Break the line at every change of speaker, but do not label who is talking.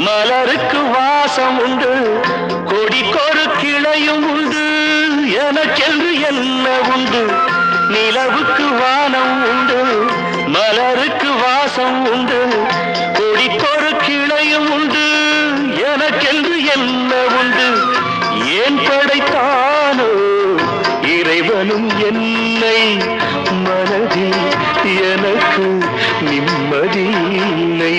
மலருக்கு வாசம் உண்டு, கொடிக்கொரு கிளையும் உண்டு, எனக்கென்று என்ன உண்டு? நிலவுக்கு வானம் உண்டு, மலருக்கு வாசம் உண்டு, கொடிக்கொரு கிளையும் உண்டு, எனக்கென்று என்ன உண்டு? ஏன் படைத்தானோ இறைவனும் என்னை? மனதில் எனக்கு நிம்மதி இல்லை.